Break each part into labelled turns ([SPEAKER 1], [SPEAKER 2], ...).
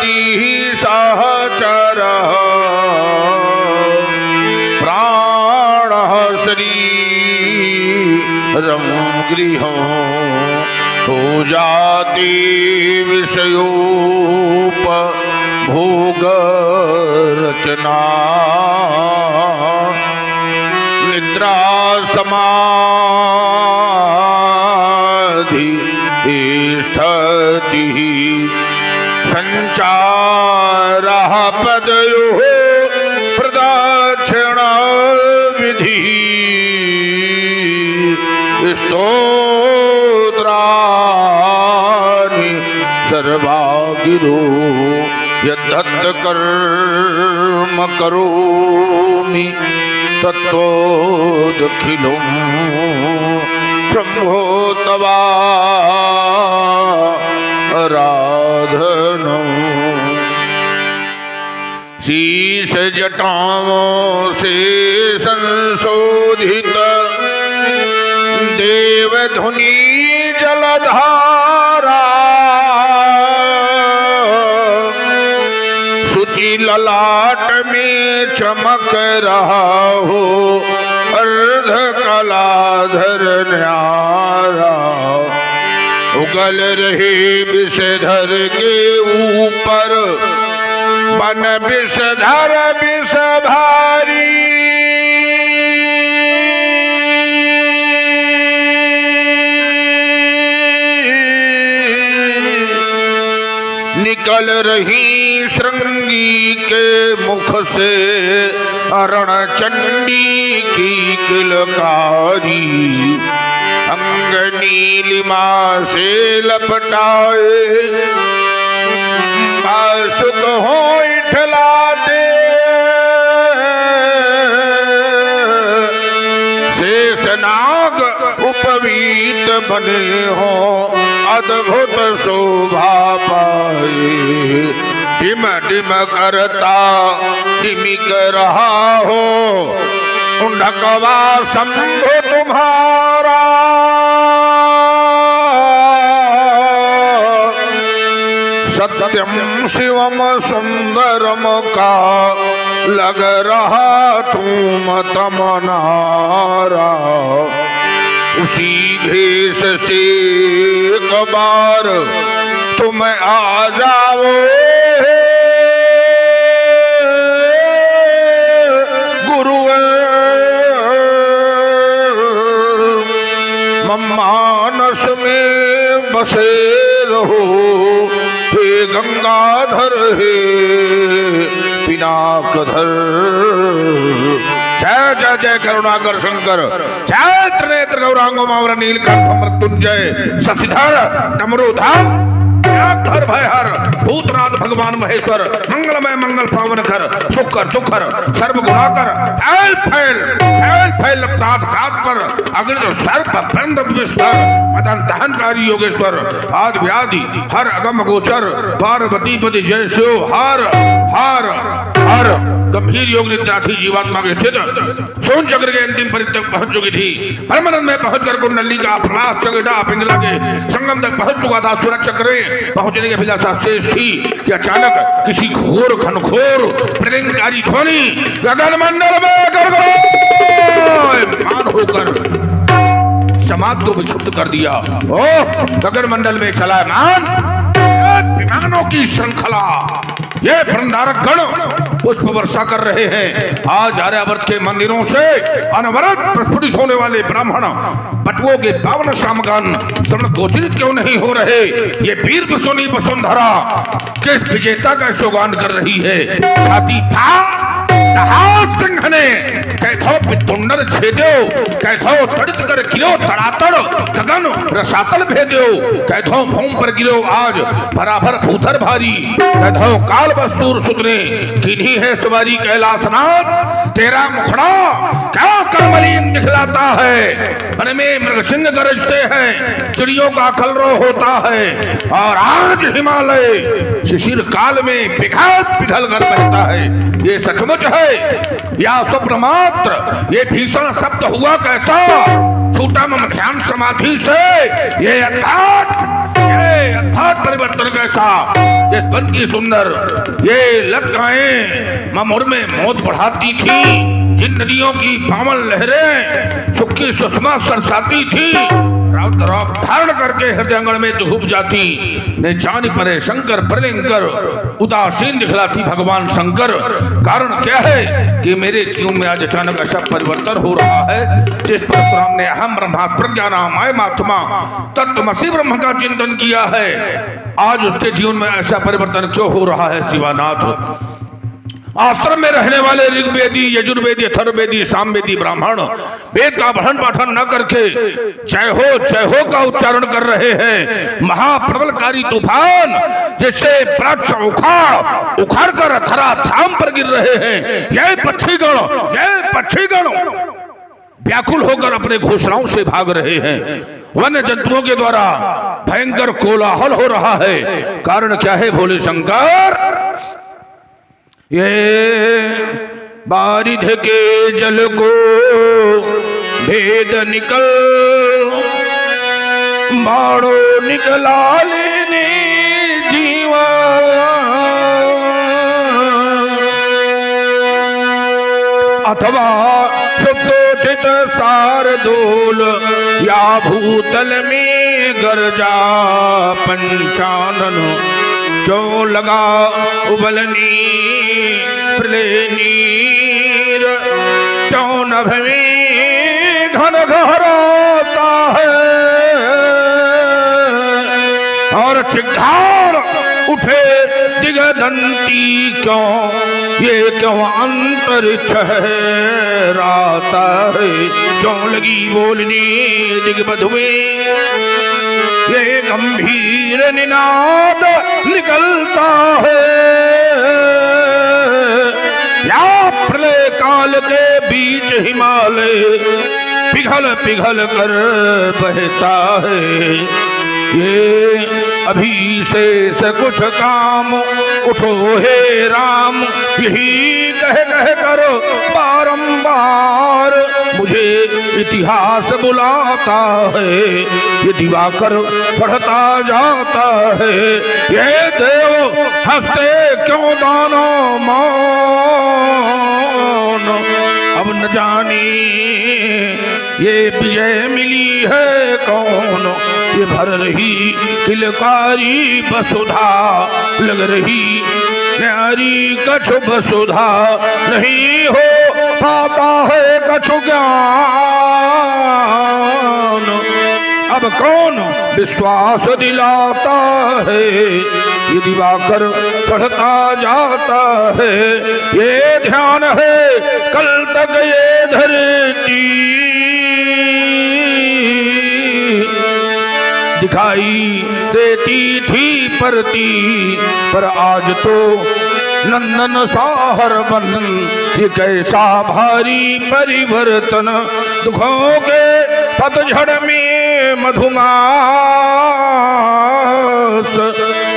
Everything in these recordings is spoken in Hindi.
[SPEAKER 1] जाति सहचर प्राण शरीरम गृह तो जाति विषयोप भोग रचना निद्रा समाधि स्थिति संचार पदयो प्रदक्षिण विधि स्तोत्राणि सर्वागिरो यद्दत्त कर्म करोमि तत्त्वोदखिलं ब्रह्मो तवाराधनं शीश जटाओं से संशोधित देवधुनी जलधारा शुचि ललाट में चमक रहा हो अर्ध कलाधर न्यारा उगल रहे विषधर के ऊपर बन विषधर विष भारी निकल रही श्रृंगी के मुख से अरण चंडी की किलकारी अंग नीलिमा से लपटाए सुख हो इठलाते शेषनाग उपवीत बने हो अद्भुत शोभा पाए टिम टिम करता टिमिक रहा हो ढकवा शंभु तुम्हारा सत्यम शिवम सुंदरम का लग रहा तुम तमनारा उसी भेष से एक बार तुम आ जाओ गुरु मानस में बसे रहो हे गंगाधर हे पिनाकधर जय जय जय करुणाकर शंकर जय त्रिनेत्र गौरांग मावर नीलकंठ मृत्युंजय शशिधर डमरूधर धर भयहर भूतनाथ भगवान महेश्वर मंगलमय मंगल पावन कर सुखकर दुखकर सर्व गुणाकर फैल फैल फैल फैल लपटात घात पर अग्नि सर्प बंद विस्तर मदन दहनकारी योगेश्वर आदि व्याधि हर अगम गोचर पार्वती पति जय शिव हार हार हार गंभीर योग निद्राथी जीवात्मा के स्थित सोन चक्र के अंतिम परिध तक पहुंच चुकी थी परमानंद में पहुंचकर कुंडली का प्रवास चगड़ा पिंगला के संगम तक पहुंच चुका था सुरक्षा चक्र पहुंचने की अभिलाषा शेष थी कि अचानक किसी घोर घनघोर प्रलयकारी ध्वनि गगन मंडल में गड़गड़ायमान होकर समाज को विक्षुब्ध कर दिया। ओह गगन मंडल में चला मान विमानों की श्रृंखला ये भंडारक गण पुष्प वर्षा कर रहे हैं। आज आर्यावर्त के मंदिरों से अनवरत प्रस्फुटित होने वाले ब्राह्मण बटुओं के पावन शामगान श्रवण गोचरित क्यों नहीं हो रहे? ये वीर प्रसूनी वसुंधरा किस विजेता का शोगान कर रही है? छाती सिंह ने कैथो पितुंडर छेदो कैथो तड़ित कर गिरो तड़ातड़ गगन रसातल भेदो कैथो भूम पर गिरो आज बराबर भूथर भारी कैथो काल बस्तूर सुतने किन्हीं है सवारी कैलाशनाथ तेरा मुखड़ा क्या करमलीन दिखलाता है। वन में मृगसिंह गरजते हैं चिड़ियों का कलरव होता है और आज हिमालय शिशिर काल में पिघल पिघल कर बहता है। ये सचमुच है या स्वप्न मात्र? ये भीषण शब्द हुआ कैसा? छूटा मम ध्यान समाधि से ये अर्थात ये अद्भुत परिवर्तन कैसा, जिस वन की सुंदर ये लताएं ममुर में मौत बढ़ाती थी, जिन नदियों की पावन लहरें सुखी सुषमा सरसाती थी, राव धारण करके हृदयंगन में डूब जाती, ने जान परे शंकर प्रलयंकर उदासीन दिखलाती भगवान शंकर। कारण क्या है कि मेरे जीवन में आज अचानक ऐसा परिवर्तन हो रहा है, जिस परशुराम ने अहम ब्रह्मा प्रज्ञानाम अयमात्मा तत्त्वमसि ब्रह्म का चिंतन किया है, आज उसके जीवन में ऐसा परिवर्तन क्यों हो रहा है शिवानाथ? आश्रम में रहने वाले ऋग्वेदी, यजुर्वेदी, अथर्ववेदी, सामवेदी ब्राह्मण वेद का पठन पाठन न करके जय हो का उच्चारण कर रहे हैं। महाप्रबलकारी तूफान जिससे वृक्ष उखाड़ कर धरा धाम पर गिर रहे हैं। यह पक्षीगण व्याकुल होकर अपने घोषणाओं से भाग रहे हैं। वन्य जंतुओं के द्वारा भयंकर कोलाहल हो रहा है। कारण क्या है भोले शंकर? ये बारिध के जल को भेद निकल बाड़ो निकला लेने जीवा, अथवा सुशोषित शार्दूल या भूतल में गर्जा पंचानन, क्यों लगा उबलनी प्रलय नीर, क्यों नभ में घन घराता है, और चिघार उठे दिगदंती क्यों, ये क्यों अंतरिक्ष है राता है, क्यों लगी बोलनी दिग्बधु में ये गंभीर निनाद निकलता है, या प्रलय काल के बीच हिमालय पिघल पिघल कर बहता है। ये अभी से कुछ काम उठो हे राम, यही कह कर बारंबार मुझे इतिहास बुलाता है। ये दिवाकर पढ़ता जाता है, ये देव हंसते क्यों दानो मौन, अब न जानी ये विजय मिली है कौन, ये भर रही किलकारी वसुधा, लग रही न्यारी कछु वसुधा, नहीं हो पाता है कछु ज्ञान, अब कौन विश्वास दिलाता है। ये दिवाकर पढ़ता जाता है, ये ध्यान है कल तक ये धरती दिखाई देती थी परती, पर आज तो नंदन साहर बंधन, ये कैसा भारी परिवर्तन, दुखों के पतझड़ में मधुमास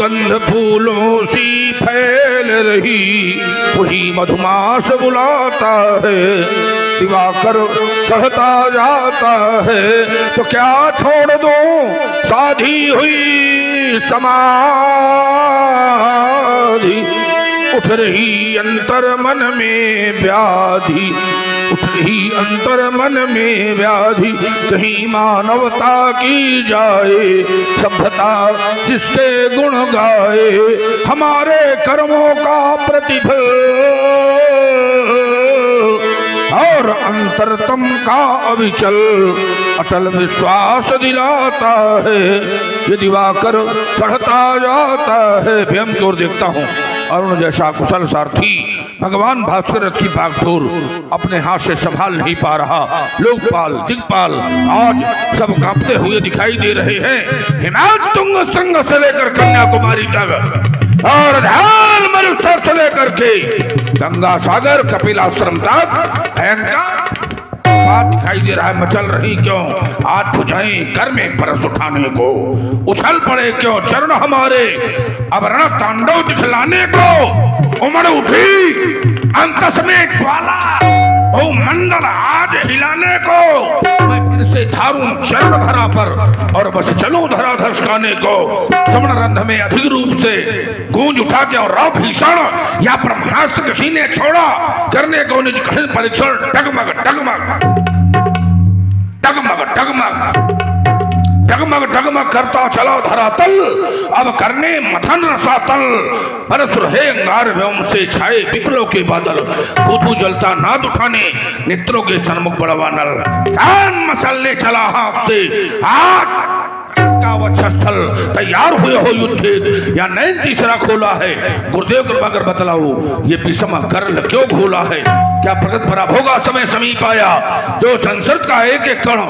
[SPEAKER 1] गंध फूलों सी फैल रही, वही मधुमास बुलाता है। दिवाकर चढ़ता जाता है, तो क्या छोड़ दूं साधी हुई समाधि, उठ रही अंतर मन में व्याधि, उठ रही अंतर मन में व्याधि, कहीं मानवता की जाए सभ्यता जिसके गुण गाए, हमारे कर्मों का प्रतिफल और अंतरतम का अविचल अटल विश्वास दिलाता है। ये दिवाकर चढ़ता जाता है। भयम की ओर देखता हूँ, अरुण जैसा कुशल सारथी भगवान भास्कर रथ की भागदौड़ अपने हाथ से संभाल नहीं पा रहा। लोकपाल दिग्पाल आज सब कांपते हुए दिखाई दे रहे हैं। हिमालय तुंग श्रृंग से लेकर कन्याकुमारी तक और ध्यान मरुस्थल से लेकर के गंगा सागर कपिलाश्रम तक भयंकर बात दिखाई दे रहा है। मचल रही क्यों आज बुझाएं कर में परस उठाने को, उछल पड़े क्यों चरण हमारे अब रण तांडव दिखलाने को, उमड़ उठी अंतस में ज्वाला ओ मंडल आज हिलाने को। मैं फिर से धारूं चरण धरा पर और बस चलूं धराधर गाने को। श्रवण रंध में अधिक रूप से गूंज उठा के और राव भीषण या ब्रह्मास्त्र किसी ने छोड़ा करने को निज कठिन परीक्षण। डगमग डगमग डगमग डगमग डगमग डगमग करता चला धरातल, अब करने मथन रसातल। परसुर है अंगार व्योम से छाए पिपलों के बादल, भूतू जलता नाद उठाने नेत्रों के सन्मुख बड़वा नल। कान मसलने चला हाथ से आज का वक्षस्थल, तैयार हुए हो युद्ध या नैन तीसरा खोला है। गुरुदेव कृपा कर बतलाओ ये पिसम करल क्यों घोला है। क्या प्रगट पराभव का समय समीप आया, जो संसद का एक एक कण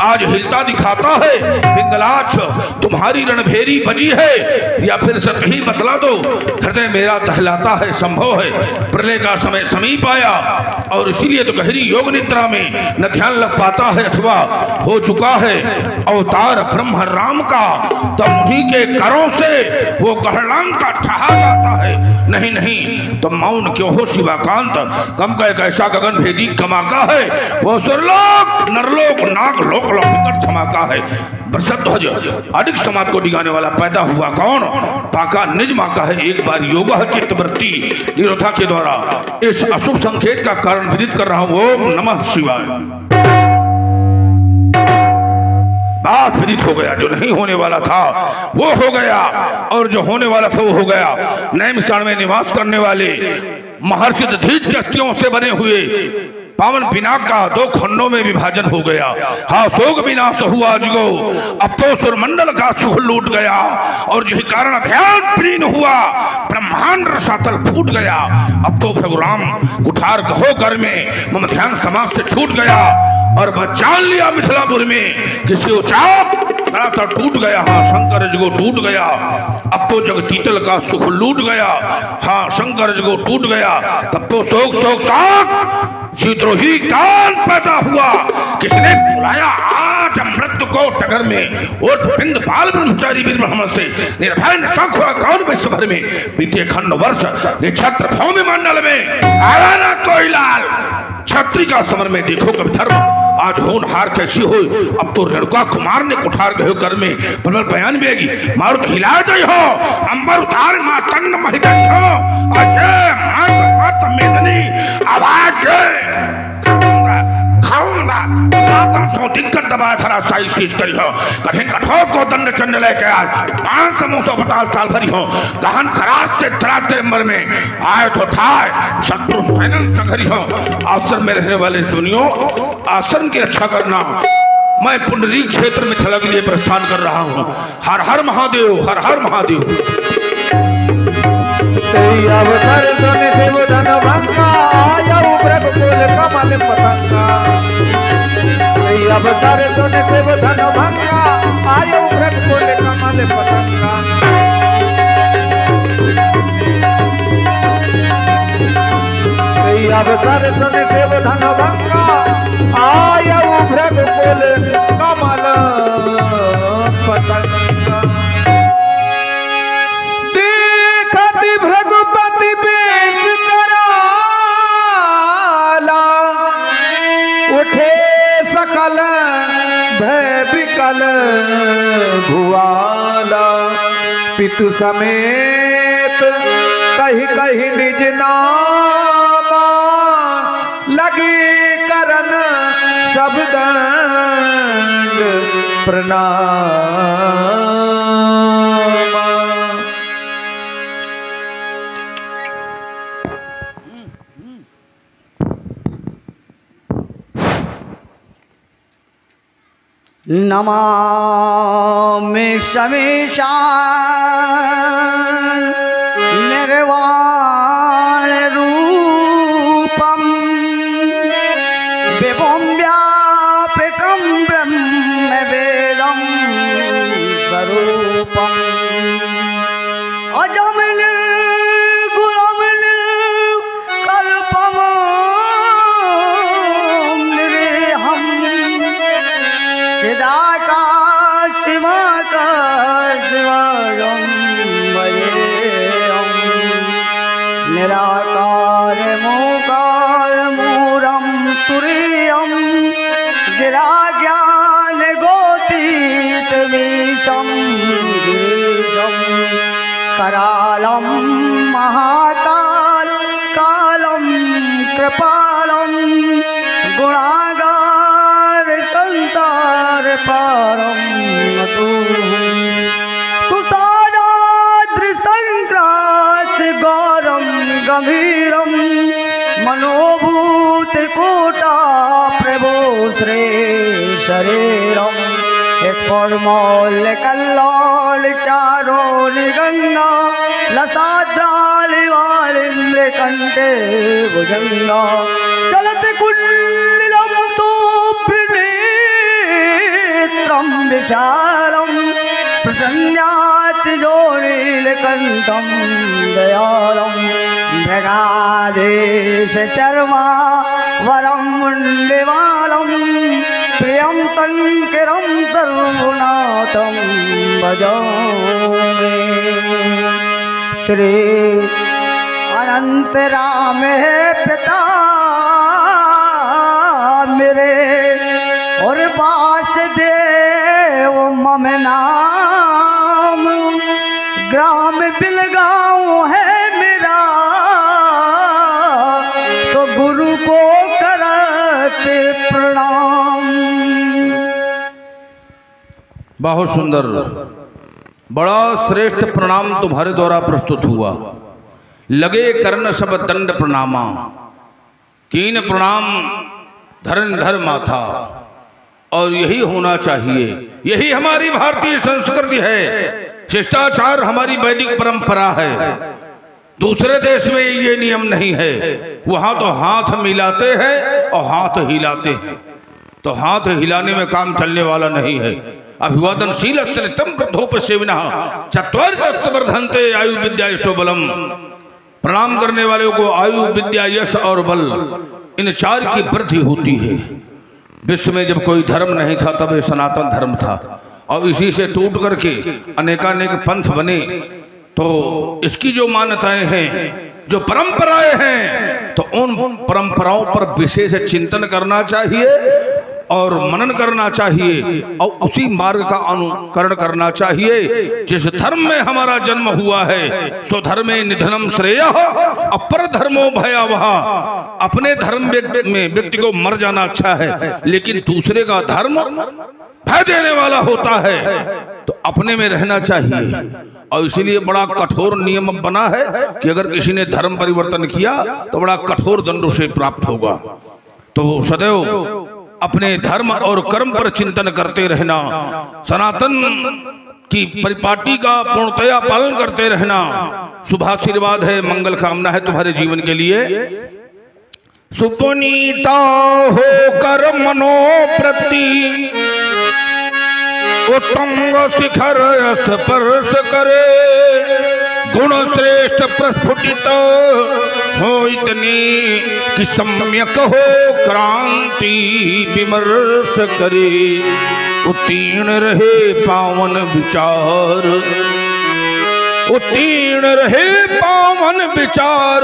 [SPEAKER 1] आज हिलता दिखाता है। पिंगलाक्ष तुम्हारी रणभेरी बजी है, या फिर सत ही बतला दो हृदय मेरा दहलाता है। संभव है प्रलय का समय समीप आया और इसीलिए तो गहरी योग निद्रा में न ध्यान लग पाता है, अथवा हो चुका है अवतार ब्रह्म राम का, तो उन्हीं के करों से वो गहलांग का ठहा जाता है। नहीं नहीं तो मौन क्यों हो शिवाकांत, कम का एक ऐसा गगन भेदी कमाका है। वो सुरलोक नरलोक नागलोक लोक क्षमाका है। बरसत ध्वज अधिक समाज को डिगाने वाला पैदा हुआ कौन, पाका निज माका है। एक बार योग चित्तवृत्ति निरोधा के द्वारा इस अशुभ संकेत का कारण विदित कर रहा हूं। ओम नमः शिवाय। बात विदित हो गया, जो नहीं होने वाला था वो हो गया और जो होने वाला था वो हो गया। नैमिषारण्य में निवास करने वाले महर्षि दधीच के अस्थियों से बने हुए पावन पिनाक का दो खंडों में विभाजन हो गया। हाँ शोक विनाश हुआ अजगो, अब तो सुरमंडल का सुख लूट गया और यही कारण ध्यान प्रीन हुआ, ब्रह्मांड रसातल फूट गया। अब तो भगवान कुठार कहो कर में मम ध्यान समाज से छूट गया और मैं जान लिया मिथिलापुर में किसी उचाप तो टूट गया। हाँ शंकर जगो टूट गया, अब तो जग तीतल का सुख लूट गया। हाँ शंकर जगो टूट गया, तब तो शोक शोक साक शीतरोही कान पैदा हुआ। किसने बुलाया आज मृत्यु को टगर में, और पिंड पाल ब्रह्मचारी वीर ब्राह्मण से निर्भय निष्पक्ष हुआ कौन विश्व भर में। बीते खंड वर्ष निक्षत्र भौम मंडल में आया ना कोई लाल। छत्री का समर में देखो कभी धर्म आज होनहार कैसी हो। अब तो रेणुका कुमार ने कुठार गए कर में प्रबल बयान बेगी मारुत हिला गई हो, अंबर उतार मां तंग महिगन हो। अजय मात मेदनी आवाज खाऊंगा माता सो दिक्कत दबाया खरा साई शीश करी हो। कठिन कठोर को दंड चंड लेके आज 5 समूह से बताल साल भरी हो। गहन खराज से त्राज के नंबर में आए तो था शत्रु सैनन संघरी हो। आश्रम में रहने वाले सुनियो, आश्रम की रक्षा करना। मैं पुंडरीक क्षेत्र में थलग लिए प्रस्थान कर रहा हूँ। हर हर महादेव, हर हर महादेव।
[SPEAKER 2] अवसर सोने से वो धन भंगा आया उब्रक बोल कमल पतंगा। अवसर सोने से वो धन भंगा आया उब्रक बोल कमल पतंगा। अवसर सोने से वो धन भंगा आया उब्रक बोल कमल पतंगा। भृगुपति बेश कराला उठे सकल भय विकल भुआला। पितु समेत कही कही निज नामा लगी करन सब दंड प्रणाम।
[SPEAKER 3] नमामि समीशान निर्वाण रूपम विभुं व्यापकं ब्रह्म वेदं स्वरूपम अजं निर्गुणं निर्कल्पं निरीहं निराकार मूकार मूरं तुरीयं गिरा ज्ञान वीशं गिरीशं करालं महाकाल कालं कृपालं गुणागार संसार पारं नतु तुषाराद्रिसङ्क्रास गौरं गम्भीरं मनोभूतिकूटा प्रभो श्री शरीरं स्फुरमौल्यकल्लोल चारो निगङ्गा लसाद्रालिवालिन्द्रकण्ठे भुजङ्गा चलति कुण्डलं सुप्रणेत्रं विशालं प्रसन्नाति जोनीलकण्ठं दयालं मृगाधीश चर्मा वरं मुण्डिमालं प्रियं शङ्करं सर्वनाथं भजामि। श्री अनंत राम है पिता मेरे और वासुदेव मम नाम ग्राम बिलगांव है मेरा तो गुरु को करते प्रणाम।
[SPEAKER 1] बहुत सुंदर, बड़ा श्रेष्ठ प्रणाम तुम्हारे द्वारा प्रस्तुत हुआ। लगे कर्ण सब दंड प्रणामा, कीन प्रणाम धरन धर माथा। और यही होना चाहिए, यही हमारी भारतीय संस्कृति है, शिष्टाचार हमारी वैदिक परंपरा है। दूसरे देश में ये नियम नहीं है, वहां तो हाथ मिलाते हैं और हाथ हिलाते हैं, तो हाथ हिलाने में काम चलने वाला नहीं है। अभिवादनशील तम वृद्धोपसेविना चत्वारिवर्धन्ते आयु विद्या यशो बलम। प्रणाम करने वालों को आयु विद्या यश और बल, इन चार की वृद्धि होती है। विश्व में जब कोई धर्म नहीं था तब ये सनातन धर्म था, और इसी से टूट करके अनेकानेक पंथ बने। तो इसकी जो मान्यताएं हैं, जो परंपराएं हैं, तो उन परंपराओं पर विशेष चिंतन करना चाहिए और मनन करना चाहिए और उसी मार्ग का अनुकरण करना चाहिए। जिस धर्म में हमारा जन्म हुआ है सो धर्मे निधनम श्रेयः अपर धर्मो भयावह। अपने धर्म में व्यक्ति को मर जाना अच्छा है, लेकिन दूसरे का धर्म भय देने वाला होता है, तो अपने में रहना चाहिए। और इसीलिए बड़ा कठोर नियम बना है कि अगर किसी ने धर्म परिवर्तन किया तो बड़ा कठोर दंड उसे प्राप्त होगा। तो सदैव अपने धर्म और कर्म पर चिंतन करते रहना, सनातन की परिपाटी का पूर्णतया पालन करते रहना शुभाशीर्वाद है, मंगल कामना है तुम्हारे जीवन के लिए। सुपुनीता होकर मनोप्रति उत्तुंग शिखर स्पर्श करे, गुण श्रेष्ठ प्रस्फुटित हो इतनी कि सम्यक हो क्रांति विमर्श करे। उत्तीर्ण रहे पावन विचार, उत्तीर्ण रहे पावन विचार,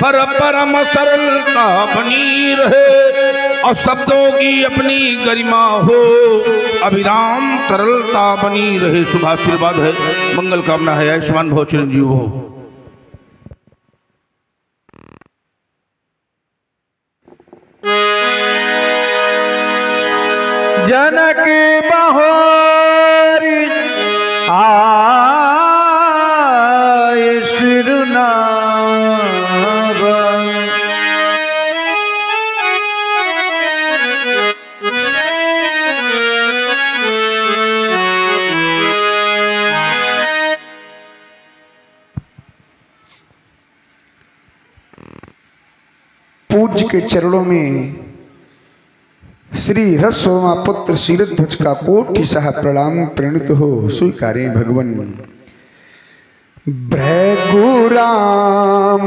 [SPEAKER 1] पर परम सरलता बनी रहे और शब्दों की अपनी गरिमा हो, अभिराम तरलता बनी रहे। शुभाशीर्वाद है, मंगल कामना है, आयुष्मान भव चिरंजीव हो।
[SPEAKER 2] जनक बहोरी आय सिरुनाव, पूज्य के चरणों में श्री रसोमा पुत्र शीलध्वज का कोटि सह प्रणाम प्रणीत हो स्वीकारें भगवन। भृगुराम